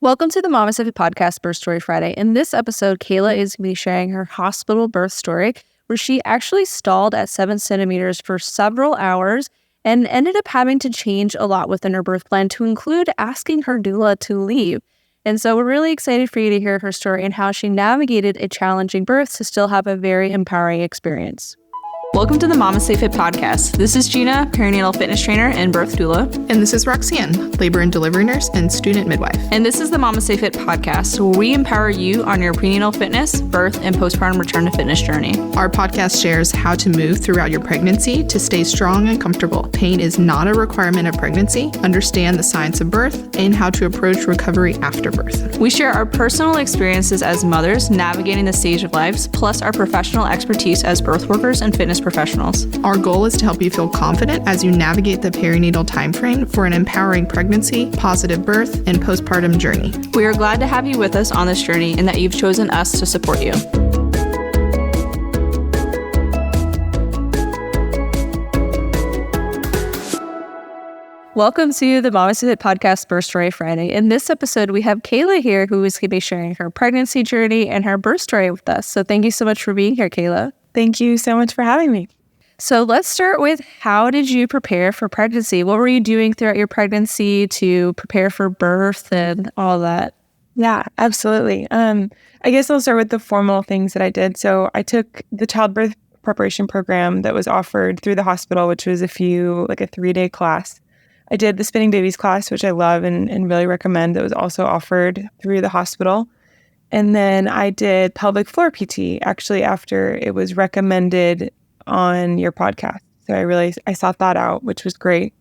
Welcome to the MamasteFit podcast, Birth Story Friday. In this episode, Kayla is going to be sharing her hospital birth story, where she actually stalled at 7 centimeters for several hours and ended up having to change a lot within her birth plan to include asking her doula to leave. And so we're really excited for you to hear her story and how she navigated a challenging birth to still have a very empowering experience. Welcome to the MamasteFit podcast. This is Gina, perinatal fitness trainer and birth doula. And this is Roxanne, labor and delivery nurse and student midwife. And this is the MamasteFit podcast, where we empower you on your prenatal fitness, birth, and postpartum return to fitness journey. Our podcast shares how to move throughout your pregnancy to stay strong and comfortable. Pain is not a requirement of pregnancy. Understand the science of birth and how to approach recovery after birth. We share our personal experiences as mothers navigating the stage of lives, plus our professional expertise as birth workers and fitness professionals. Our goal is to help you feel confident as you navigate the perinatal timeframe for an empowering pregnancy, positive birth, and postpartum journey. We are glad to have you with us on this journey and that you've chosen us to support you. Welcome to the MamasteFit podcast, Birth Story Friday. In this episode, we have Kayla here, who is going to be sharing her pregnancy journey and her birth story with us. So thank you so much for being here, Kayla. Thank you so much for having me. So let's start with, how did you prepare for pregnancy? What were you doing throughout your pregnancy to prepare for birth and all that? Yeah, absolutely. I guess I'll start with the formal things that I did. So I took the childbirth preparation program that was offered through the hospital, which was a 3-day class. I did the Spinning Babies class, which I love and really recommend, that was also offered through the hospital. And then I did pelvic floor PT, actually, after it was recommended on your podcast. So I sought that out, which was great.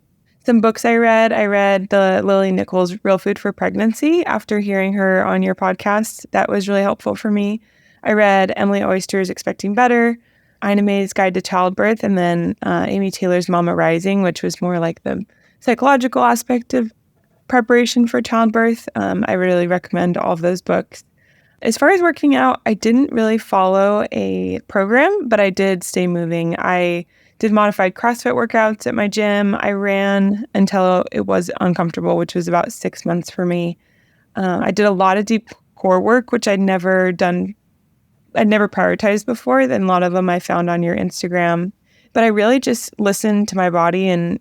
Some books I read the Lily Nichols Real Food for Pregnancy after hearing her on your podcast. That was really helpful for me. I read Emily Oyster's Expecting Better, Ina May's Guide to Childbirth, and then Amy Taylor's Mama Rising, which was more like the psychological aspect of preparation for childbirth. I really recommend all of those books. As far as working out, I didn't really follow a program, but I did stay moving. I did modified CrossFit workouts at my gym. I ran until it was uncomfortable, which was about 6 months for me. I did a lot of deep core work, which I'd never prioritized before. Then a lot of them I found on your Instagram. But I really just listened to my body and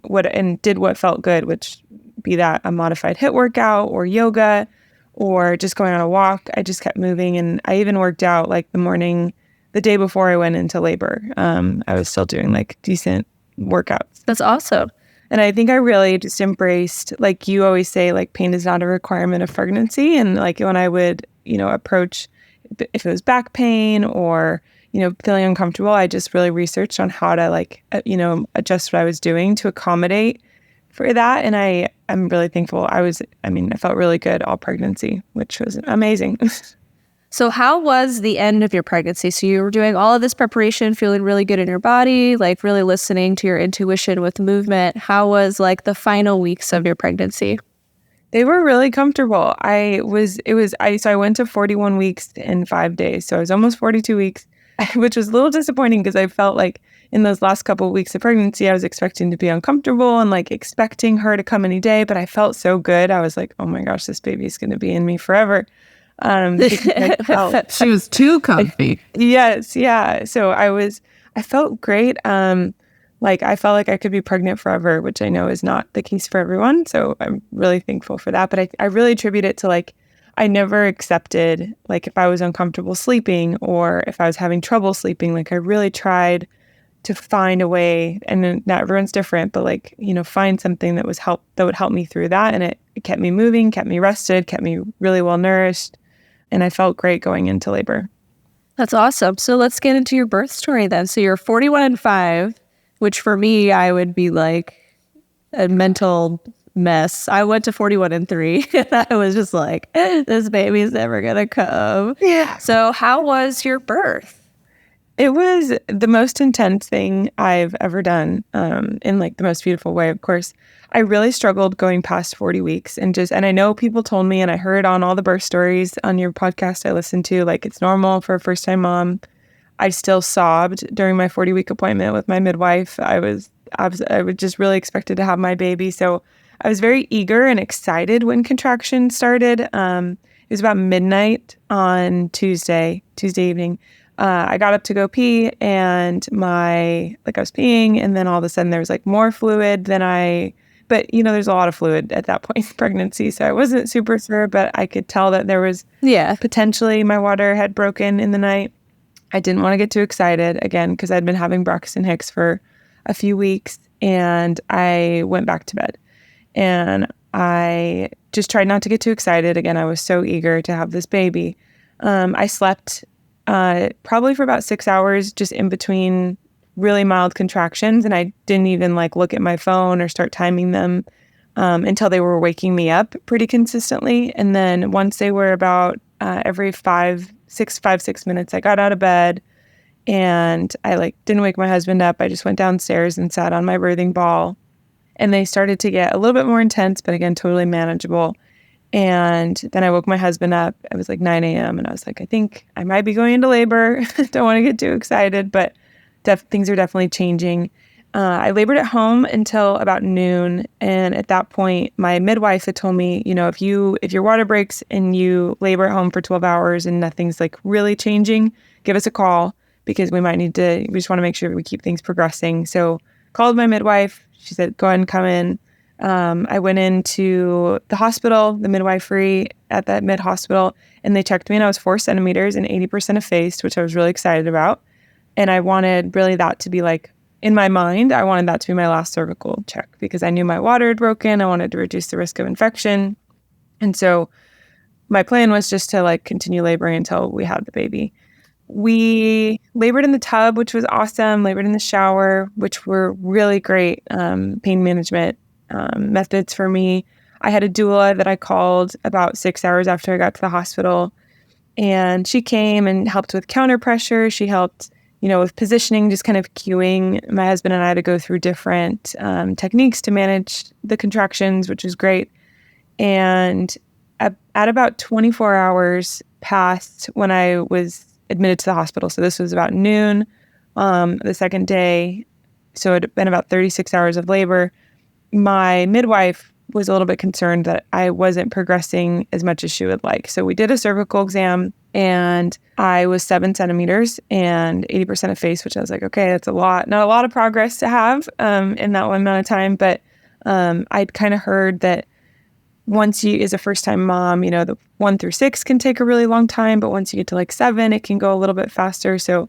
did what felt good, which be that a modified HIIT workout or yoga, or just going on a walk. I just kept moving, and I even worked out like the day before I went into labor. I was still doing like decent workouts. That's awesome. And I think I really just embraced, like you always say, like pain is not a requirement of pregnancy. And like when I would, approach, if it was back pain or, feeling uncomfortable, I just really researched on how to adjust what I was doing to accommodate for that. And I'm really thankful. I felt really good all pregnancy, which was amazing. So how was the end of your pregnancy? So you were doing all of this preparation, feeling really good in your body, like really listening to your intuition with movement. How was like the final weeks of your pregnancy? They were really comfortable. So I went to 41 weeks in 5 days. So I was almost 42 weeks, which was a little disappointing because I felt like in those last couple of weeks of pregnancy, I was expecting to be uncomfortable and like expecting her to come any day, but I felt so good. I was like, oh my gosh, this baby's going to be in me forever. She was too comfy. Yes. Yeah. So I felt great. I felt like I could be pregnant forever, which I know is not the case for everyone. So I'm really thankful for that. But I really attribute it to like, I never accepted, like if I was uncomfortable sleeping or if I was having trouble sleeping, like I really tried to find a way, and then not everyone's different, but like, find something that would help me through that. And it kept me moving, kept me rested, kept me really well nourished. And I felt great going into labor. That's awesome. So let's get into your birth story then. So you're 41 and 5, which for me, I would be like a mental mess. I went to 41 and 3 and I was just like, this baby's never going to come. Yeah. So how was your birth? It was the most intense thing I've ever done, in like the most beautiful way, of course. I really struggled going past 40 weeks and I know people told me, and I heard on all the birth stories on your podcast I listened to, like it's normal for a first-time mom. I still sobbed during my 40-week appointment with my midwife. I was just really expected to have my baby. So I was very eager and excited when contractions started. It was about midnight on Tuesday evening. I got up to go pee, and I was peeing, and then all of a sudden there was like more fluid but there's a lot of fluid at that point in pregnancy. So I wasn't super sure, but I could tell that there was potentially my water had broken in the night. I didn't want to get too excited again, because I'd been having Braxton Hicks for a few weeks, and I went back to bed. And I just tried not to get too excited. Again, I was so eager to have this baby. I slept probably for about 6 hours, just in between really mild contractions. And I didn't even look at my phone or start timing them until they were waking me up pretty consistently. And then once they were about every 6 minutes, I got out of bed, and I didn't wake my husband up. I just went downstairs and sat on my birthing ball, and they started to get a little bit more intense, but again, totally manageable. And then I woke my husband up. It was 9 a.m. and I was like, I think I might be going into labor. Don't want to get too excited, but things are definitely changing. I labored at home until about noon. And at that point, my midwife had told me, if your water breaks and you labor at home for 12 hours and nothing's really changing, give us a call, because we just want to make sure we keep things progressing. So called my midwife. She said, go ahead and come in. I went into the hospital, the midwifery at that mid hospital, and they checked me, and I was 4 centimeters and 80% effaced, which I was really excited about. And I wanted really that to be in my mind, I wanted that to be my last cervical check, because I knew my water had broken. I wanted to reduce the risk of infection. And so my plan was just to continue laboring until we had the baby. We labored in the tub, which was awesome, labored in the shower, which were really great pain management methods for me. I had a doula that I called about 6 hours after I got to the hospital, and she came and helped with counter pressure. She helped, with positioning, just kind of cueing my husband and I to go through different techniques to manage the contractions, which was great. And at about 24 hours passed when I was admitted to the hospital. So this was about noon the second day. So it had been about 36 hours of labor. My midwife was a little bit concerned that I wasn't progressing as much as she would like. So we did a cervical exam, and I was 7 centimeters and 80% effaced, which I was like, okay, that's a lot. Not a lot of progress to have in that one amount of time. But I'd kind of heard that once you, as a first-time mom, the 1 through 6 can take a really long time, but once you get to 7, it can go a little bit faster. So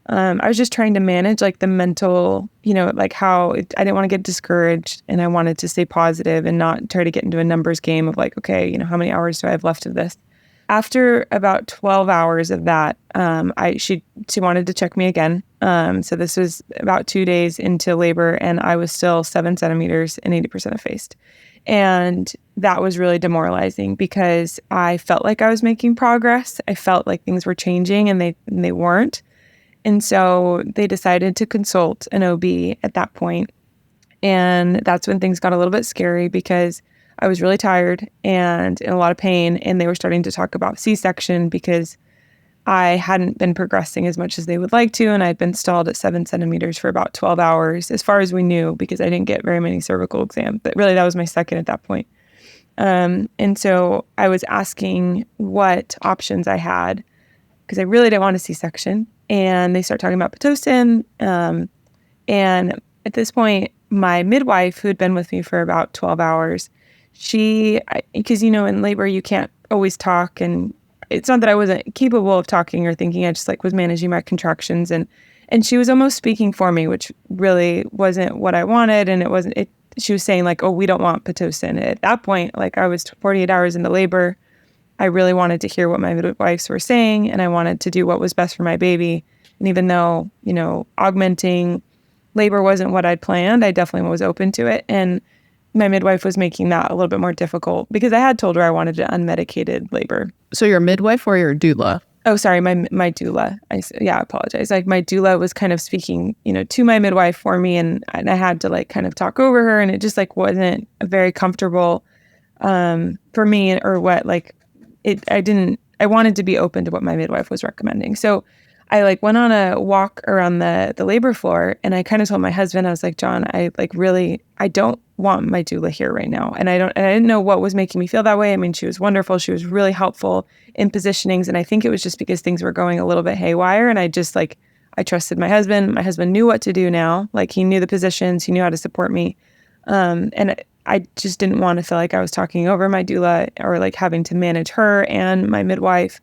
I was just trying to manage the mental, I didn't want to get discouraged, and I wanted to stay positive and not try to get into a numbers game of okay, how many hours do I have left of this? After about 12 hours of that, she wanted to check me again. So this was about 2 days into labor, and I was still 7 centimeters and 80% effaced. And that was really demoralizing, because I felt like I was making progress. I felt like things were changing, and they weren't. And so they decided to consult an OB at that point. And that's when things got a little bit scary, because I was really tired and in a lot of pain. And they were starting to talk about C-section, because I hadn't been progressing as much as they would like to. And I'd been stalled at 7 centimeters for about 12 hours, as far as we knew, because I didn't get very many cervical exams. But really, that was my second at that point. And so I was asking what options I had, because I really didn't want a C-section. And they start talking about Pitocin. And at this point, my midwife, who had been with me for about 12 hours, because, in labor, you can't always talk. And it's not that I wasn't capable of talking or thinking. I just was managing my contractions. And she was almost speaking for me, which really wasn't what I wanted. And she was saying oh, we don't want Pitocin. At that point, I was 48 hours into labor. I really wanted to hear what my midwives were saying, and I wanted to do what was best for my baby. And even though, augmenting labor wasn't what I'd planned, I definitely was open to it. And my midwife was making that a little bit more difficult, because I had told her I wanted an unmedicated labor. So your midwife or your doula? Oh, sorry, my doula. I apologize. My doula was kind of speaking, to my midwife for me, and I had to kind of talk over her, and it just wasn't very comfortable for me, or what I wanted to be open to what my midwife was recommending. So I like went on a walk around the labor floor, and I kind of told my husband, I was like, John, I don't want my doula here right now. And I didn't know what was making me feel that way. I mean, she was wonderful. She was really helpful in positionings. And I think it was just because things were going a little bit haywire. And I just I trusted my husband. My husband knew what to do now. Like, he knew the positions, he knew how to support me. And I just didn't want to feel like I was talking over my doula or like having to manage her and my midwife.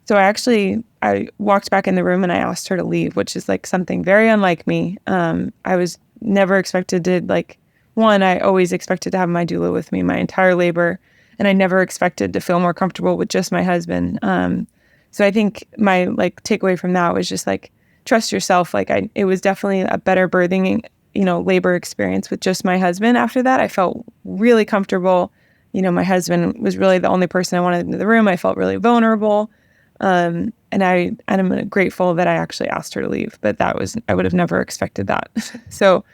So I walked back in the room and I asked her to leave, which is like something very unlike me. I was never expected to I always expected to have my doula with me my entire labor, and I never expected to feel more comfortable with just my husband. So I think my like takeaway from that was just like, trust yourself. It was definitely a better birthing, labor experience with just my husband. After that, I felt really comfortable. My husband was really the only person I wanted in the room. I felt really vulnerable. And I'm grateful that I actually asked her to leave, but I would have never expected that. So,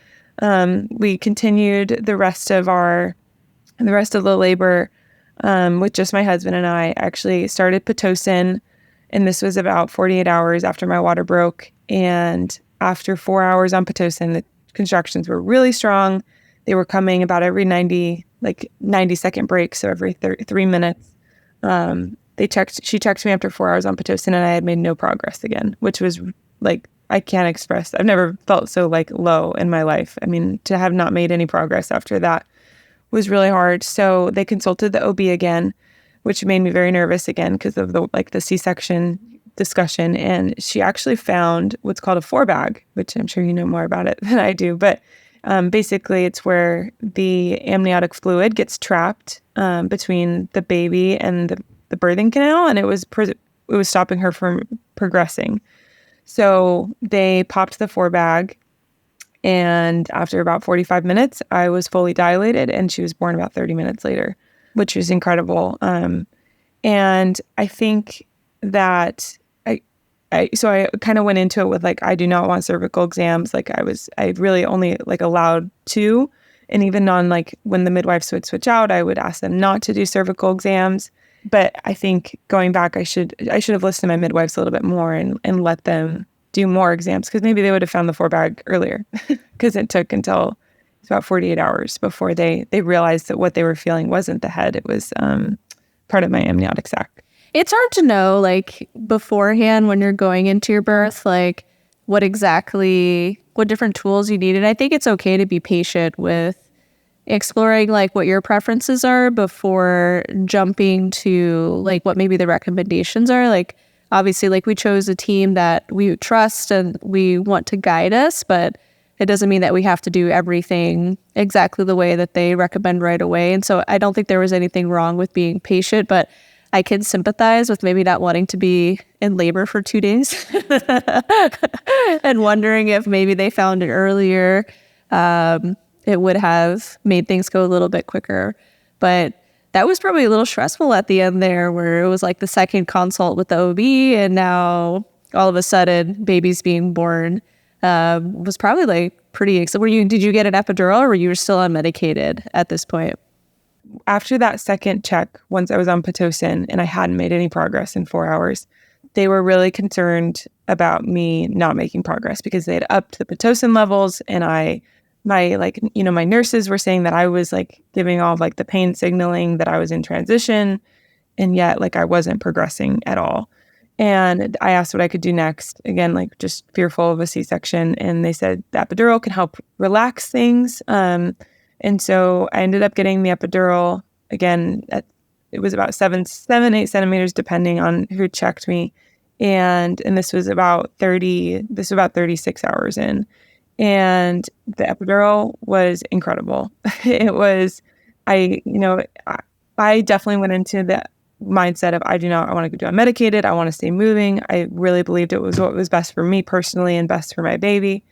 we continued the rest of the labor, with just my husband and I. Actually started Pitocin, and this was about 48 hours after my water broke. And after 4 hours on Pitocin, the contractions were really strong. They were coming about every 90-second break. So every 3 minutes, she checked me after 4 hours on Pitocin, and I had made no progress again, which was like, I can't express. I've never felt so like low in my life. I mean, to have not made any progress after that was really hard. So they consulted the OB again, which made me very nervous again because of the C-section discussion. And she actually found what's called a forebag, which I'm sure you know more about it than I do. But basically, it's where the amniotic fluid gets trapped between the baby and the birthing canal, and it was stopping her from progressing. So they popped the forebag, and after about 45 minutes, I was fully dilated, and she was born about 30 minutes later, which was incredible. And I think that I kind of went into it with I do not want cervical exams. I really only allowed 2. And even on when the midwives would switch out, I would ask them not to do cervical exams. But I think going back, I should have listened to my midwives a little bit more and let them do more exams, because maybe they would have found the forebag earlier, because it took until about 48 hours before they realized that what they were feeling wasn't the head. It was part of my amniotic sac. It's hard to know beforehand when you're going into your birth, what different tools you need. And I think it's okay to be patient with exploring what your preferences are before jumping to what maybe the recommendations are. Obviously we chose a team that we trust and we want to guide us, but it doesn't mean that we have to do everything exactly the way that they recommend right away. And so I don't think there was anything wrong with being patient, but I can sympathize with maybe not wanting to be in labor for 2 days and wondering if maybe they found it earlier. It would have made things go a little bit quicker. But that was probably a little stressful at the end there, where it was the second consult with the OB, and now all of a sudden baby's being born. Was probably pretty exciting. Did you get an epidural, or were you still unmedicated at this point? After that second check, once I was on Pitocin and I hadn't made any progress in 4 hours, they were really concerned about me not making progress, because they had upped the Pitocin levels, and my nurses were saying that I was giving all the pain signaling, that I was in transition, and yet I wasn't progressing at all. And I asked what I could do next, again, just fearful of a C-section, and they said the epidural can help relax things. And so I ended up getting the epidural again. It was about 7, 8 centimeters, depending on who checked me. And this was about 36 hours in. And the epidural was incredible. It was, I definitely went into the mindset of, I want to go unmedicated. I want to stay moving. I really believed it was what was best for me personally and best for my baby.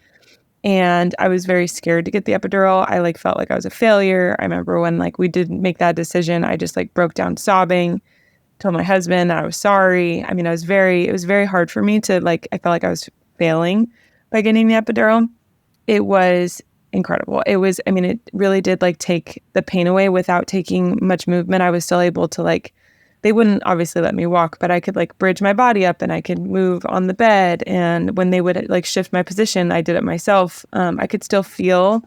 And I was very scared to get the epidural. I felt like I was a failure. I remember when we didn't make that decision, I just broke down sobbing, told my husband that I was sorry. I mean, it was very hard for me to I felt like I was failing by getting the epidural. It was incredible. It really did take the pain away without taking much movement. I was still able to they wouldn't obviously let me walk, but I could like bridge my body up and I could move on the bed. And when they would like shift my position, I did it myself. I could still feel,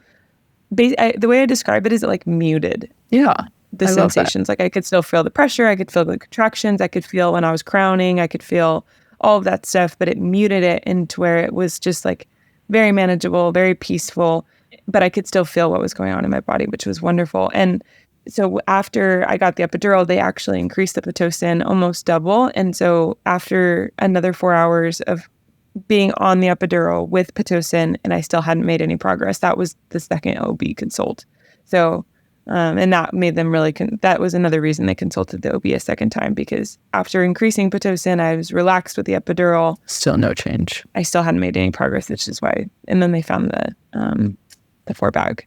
the way I describe it is like muted. Yeah. The sensations. Like I could still feel the pressure. I could feel the contractions. I could feel when I was crowning. I could feel all of that stuff, but it muted it into where it was just like very manageable, very peaceful, but I could still feel what was going on in my body, which was wonderful. And so after I got the epidural, they actually increased the Pitocin almost double. And so after another 4 hours of being on the epidural with Pitocin, and I still hadn't made any progress, that was the second OB consult. So, and that made them really, that was another reason they consulted the OB a second time, because after increasing Pitocin, I was relaxed with the epidural. Still no change. I still hadn't made any progress, which is why, and then they found the forebag.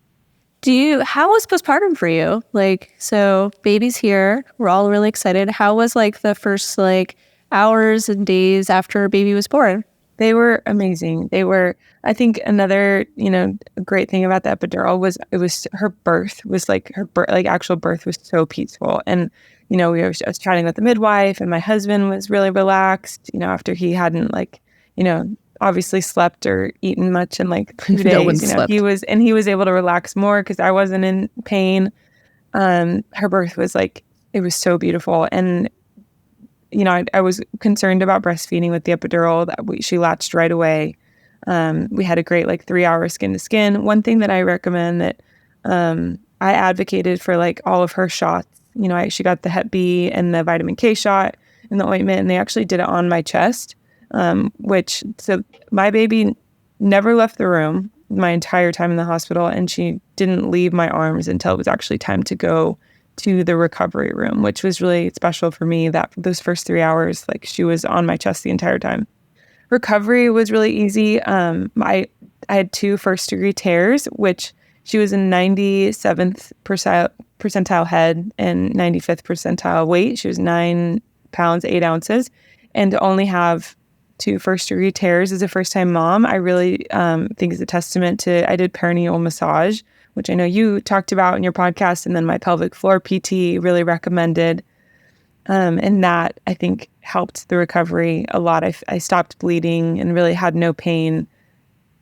How was postpartum for you? Like, so baby's here. We're all really excited. How was like the first like hours and days after baby was born? They were amazing. They were, I think another, great thing about the epidural was her birth was like actual birth was so peaceful. And, I was chatting with the midwife, and my husband was really relaxed, after he hadn't obviously slept or eaten much in like 2 days. He was able to relax more because I wasn't in pain. Her birth was like, it was so beautiful. And, I was concerned about breastfeeding with the epidural. She latched right away. We had a great 3 hour skin to skin. One thing that I recommend that I advocated for like all of her shots, she got the Hep B and the vitamin K shot and the ointment, and they actually did it on my chest. So my baby never left the room my entire time in the hospital, and she didn't leave my arms until it was actually time to go to the recovery room, which was really special for me. That those first 3 hours, she was on my chest the entire time. Recovery was really easy. I had 2 first-degree tears, which she was in 97th percentile head and 95th percentile weight. She was 9 pounds, 8 ounces, and to only have 2 first-degree tears as a first-time mom, I really think is a testament to, I did perineal massage, which I know you talked about in your podcast, and then my pelvic floor PT really recommended. And that, I think, helped the recovery a lot. I stopped bleeding and really had no pain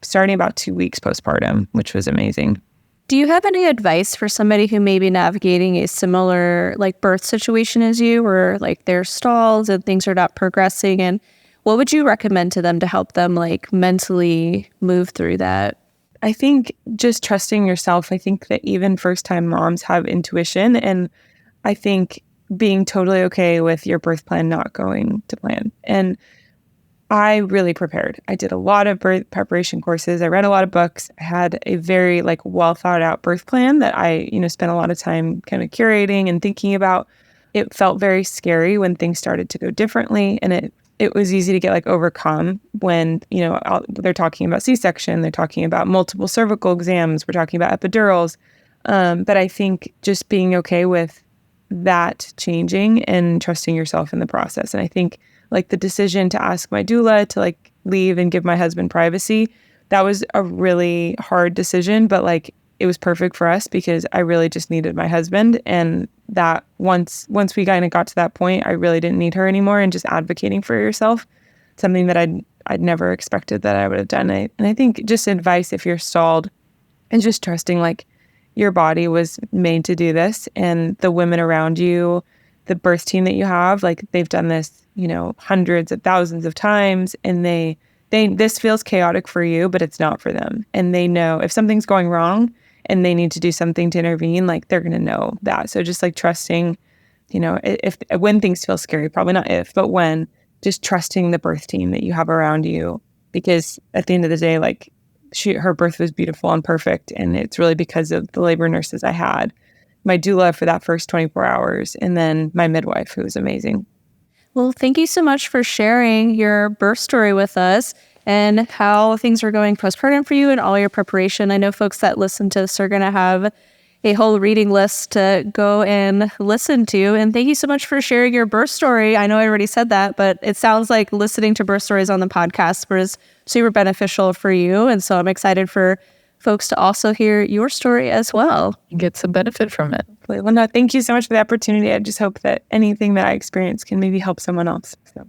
starting about 2 weeks postpartum, which was amazing. Do you have any advice for somebody who may be navigating a similar birth situation as you, where they're stalled and things are not progressing? And what would you recommend to them to help them mentally move through that? I think just trusting yourself. I think that even first-time moms have intuition, and I think being totally okay with your birth plan not going to plan. And I really prepared. I did a lot of birth preparation courses. I read a lot of books. I had a very well thought out birth plan that I, spent a lot of time kind of curating and thinking about. It felt very scary when things started to go differently, and it was easy to get overcome when, they're talking about C-section, they're talking about multiple cervical exams, we're talking about epidurals. But I think just being okay with that changing and trusting yourself in the process. And I think the decision to ask my doula to leave and give my husband privacy, that was a really hard decision, but it was perfect for us because I really just needed my husband. And that once we kind of got to that point, I really didn't need her anymore. And just advocating for yourself, something that I'd never expected that I would have done. And I think just advice, if you're stalled, and just trusting your body was made to do this, and the women around you, the birth team that you have, they've done this, hundreds of thousands of times, and this feels chaotic for you, but it's not for them. And they know if something's going wrong and they need to do something to intervene, they're going to know that. So just trusting, when things feel scary, probably not if, but when, just trusting the birth team that you have around you, because at the end of the day, her birth was beautiful and perfect. And it's really because of the labor nurses I had, my doula for that first 24 hours, and then my midwife, who was amazing. Well, thank you so much for sharing your birth story with us and how things are going postpartum for you and all your preparation. I know folks that listen to this are going to have a whole reading list to go and listen to. And thank you so much for sharing your birth story. I know I already said that, but it sounds like listening to birth stories on the podcast was super beneficial for you. And so I'm excited for folks to also hear your story as well. Get some benefit from it. Well, no, thank you so much for the opportunity. I just hope that anything that I experience can maybe help someone else. So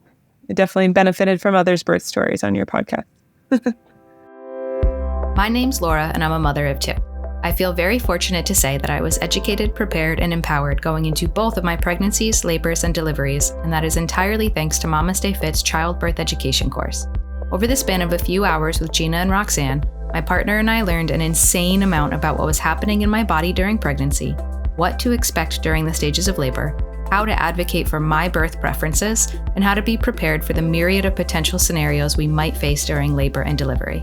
I definitely benefited from others' birth stories on your podcast. My name's Laura, and I'm a mother of 2. I feel very fortunate to say that I was educated, prepared, and empowered going into both of my pregnancies, labors, and deliveries, and that is entirely thanks to MamasteFit's childbirth education course. Over the span of a few hours with Gina and Roxanne, my partner and I learned an insane amount about what was happening in my body during pregnancy, what to expect during the stages of labor, how to advocate for my birth preferences, and how to be prepared for the myriad of potential scenarios we might face during labor and delivery.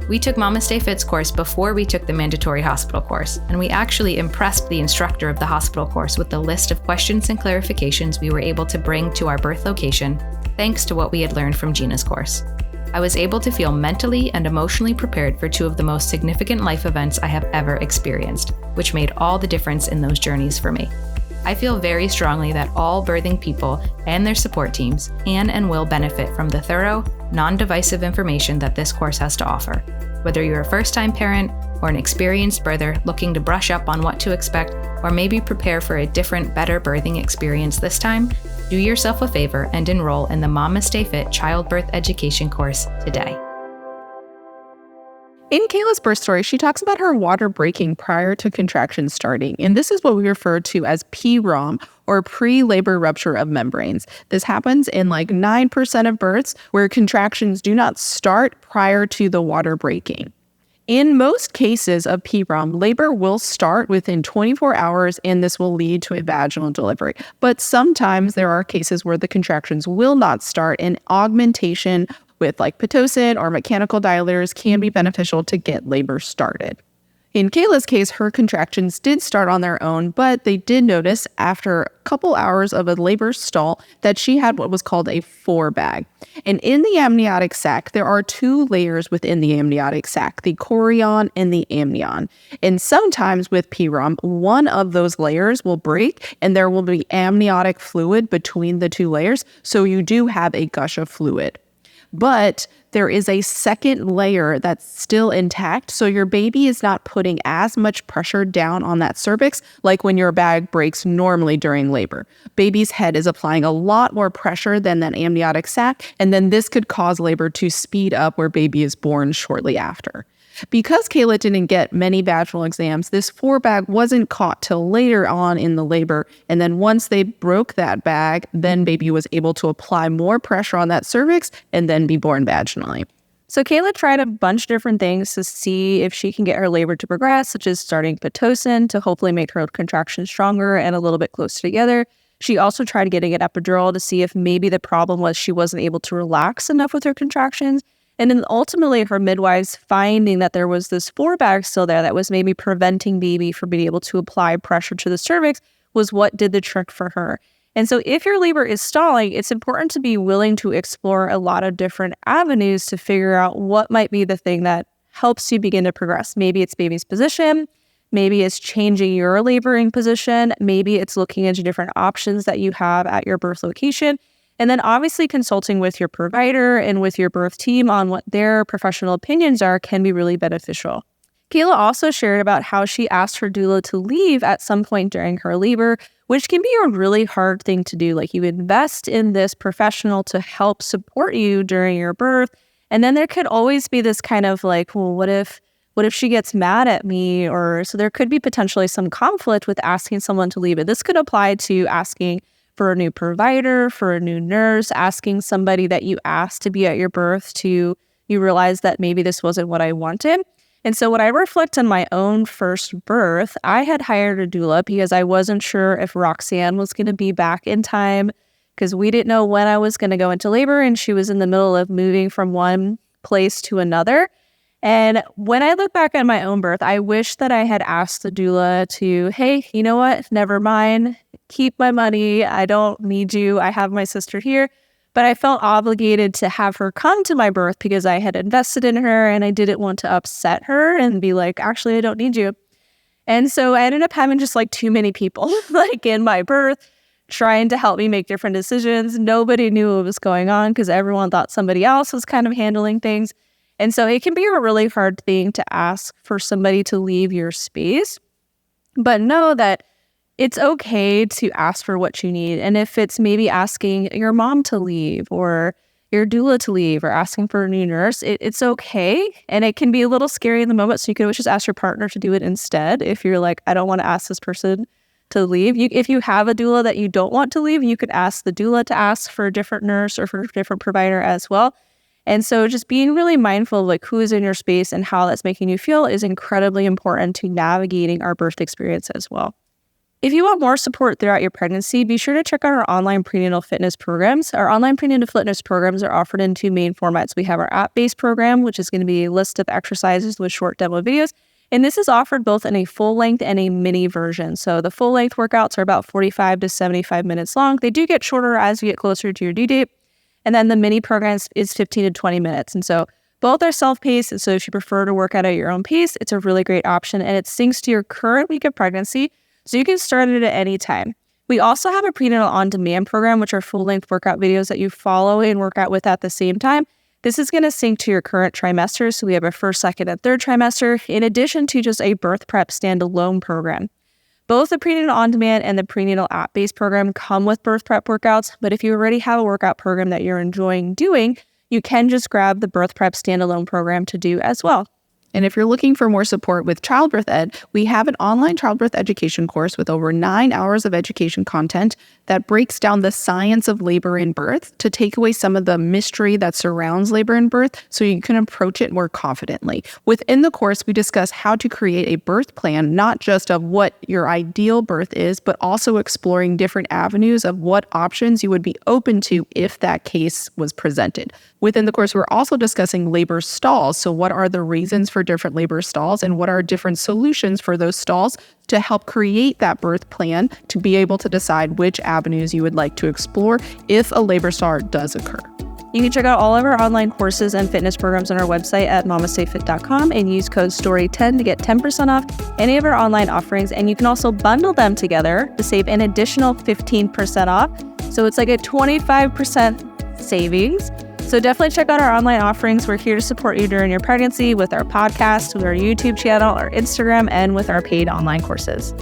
We took MamasteFit's course before we took the mandatory hospital course, and we actually impressed the instructor of the hospital course with the list of questions and clarifications we were able to bring to our birth location, thanks to what we had learned from Gina's course. I was able to feel mentally and emotionally prepared for 2 of the most significant life events I have ever experienced, which made all the difference in those journeys for me. I feel very strongly that all birthing people and their support teams can and will benefit from the thorough, non-divisive information that this course has to offer. Whether you're a first-time parent or an experienced birther looking to brush up on what to expect, or maybe prepare for a different, better birthing experience this time, do yourself a favor and enroll in the MamasteFit childbirth education course today. In Kayla's birth story, she talks about her water breaking prior to contractions starting, and this is what we refer to as PROM, or pre-labor rupture of membranes. This happens in like 9% of births where contractions do not start prior to the water breaking. In most cases of PROM, labor will start within 24 hours and this will lead to a vaginal delivery. But sometimes there are cases where the contractions will not start and augmentation with like Pitocin or mechanical dilators can be beneficial to get labor started. In Kayla's case, her contractions did start on their own, but they did notice after a couple hours of a labor stall that she had what was called a forebag. And in the amniotic sac, there are 2 layers within the amniotic sac, the chorion and the amnion. And sometimes with PROM, one of those layers will break and there will be amniotic fluid between the 2 layers, so you do have a gush of fluid. But there is a second layer that's still intact, so your baby is not putting as much pressure down on that cervix like when your bag breaks normally during labor. Baby's head is applying a lot more pressure than that amniotic sac, and then this could cause labor to speed up where baby is born shortly after. Because Kayla didn't get many vaginal exams, this forebag wasn't caught till later on in the labor. And then once they broke that bag, then baby was able to apply more pressure on that cervix and then be born vaginally. So Kayla tried a bunch of different things to see if she can get her labor to progress, such as starting Pitocin to hopefully make her contractions stronger and a little bit closer together. She also tried getting an epidural to see if maybe the problem was she wasn't able to relax enough with her contractions. And then ultimately her midwives finding that there was this forebag still there that was maybe preventing baby from being able to apply pressure to the cervix was what did the trick for her. And so if your labor is stalling, it's important to be willing to explore a lot of different avenues to figure out what might be the thing that helps you begin to progress. Maybe it's baby's position, maybe it's changing your laboring position, maybe it's looking into different options that you have at your birth location. And then obviously consulting with your provider and with your birth team on what their professional opinions are can be really beneficial. Kayla also shared about how she asked her doula to leave at some point during her labor, which can be a really hard thing to do. Like you invest in this professional to help support you during your birth. And then there could always be this kind of like, well, what if she gets mad at me? Or so there could be potentially some conflict with asking someone to leave it. This could apply to asking for a new provider, for a new nurse, asking somebody that you asked to be at your birth to you realize that maybe this wasn't what I wanted. And so when I reflect on my own first birth, I had hired a doula because I wasn't sure if Roxanne was going to be back in time because we didn't know when I was going to go into labor and she was in the middle of moving from one place to another. And when I look back at my own birth, I wish that I had asked the doula to, hey, you know what? Never mind. Keep my money. I don't need you. I have my sister here. But I felt obligated to have her come to my birth because I had invested in her and I didn't want to upset her and be like, actually, I don't need you. And so I ended up having just like too many people like in my birth trying to help me make different decisions. Nobody knew what was going on because everyone thought somebody else was kind of handling things. And so it can be a really hard thing to ask for somebody to leave your space, but know that it's okay to ask for what you need. And if it's maybe asking your mom to leave or your doula to leave or asking for a new nurse, it's okay. And it can be a little scary in the moment. So you can always just ask your partner to do it instead. If you're like, I don't want to ask this person to leave. If you have a doula that you don't want to leave, you could ask the doula to ask for a different nurse or for a different provider as well. And so just being really mindful of like who is in your space and how that's making you feel is incredibly important to navigating our birth experience as well. If you want more support throughout your pregnancy, be sure to check out our online prenatal fitness programs. Our online prenatal fitness programs are offered in two main formats. We have our app-based program, which is going to be a list of exercises with short demo videos. And this is offered both in a full-length and a mini version. So the full-length workouts are about 45 to 75 minutes long. They do get shorter as you get closer to your due date. And then the mini program is 15 to 20 minutes. And so both are self-paced. And so if you prefer to work out at your own pace, it's a really great option. And it syncs to your current week of pregnancy, so you can start it at any time. We also have a prenatal on-demand program, which are full-length workout videos that you follow and work out with at the same time. This is going to sync to your current trimester. So we have a first, second, and third trimester, in addition to just a birth prep standalone program. Both the prenatal on-demand and the prenatal app-based program come with birth prep workouts, but if you already have a workout program that you're enjoying doing, you can just grab the birth prep standalone program to do as well. And if you're looking for more support with childbirth ed, we have an online childbirth education course with over 9 hours of education content that breaks down the science of labor and birth to take away some of the mystery that surrounds labor and birth so you can approach it more confidently. Within the course, we discuss how to create a birth plan, not just of what your ideal birth is, but also exploring different avenues of what options you would be open to if that case was presented. Within the course, we're also discussing labor stalls. So what are the reasons for different labor stalls and what are different solutions for those stalls to help create that birth plan to be able to decide which avenues you would like to explore if a labor stall does occur. You can check out all of our online courses and fitness programs on our website at MamasteFit.com and use code STORY10 to get 10% off any of our online offerings. And you can also bundle them together to save an additional 15% off. So it's like a 25% savings. So definitely check out our online offerings. We're here to support you during your pregnancy with our podcast, with our YouTube channel, our Instagram, and with our paid online courses.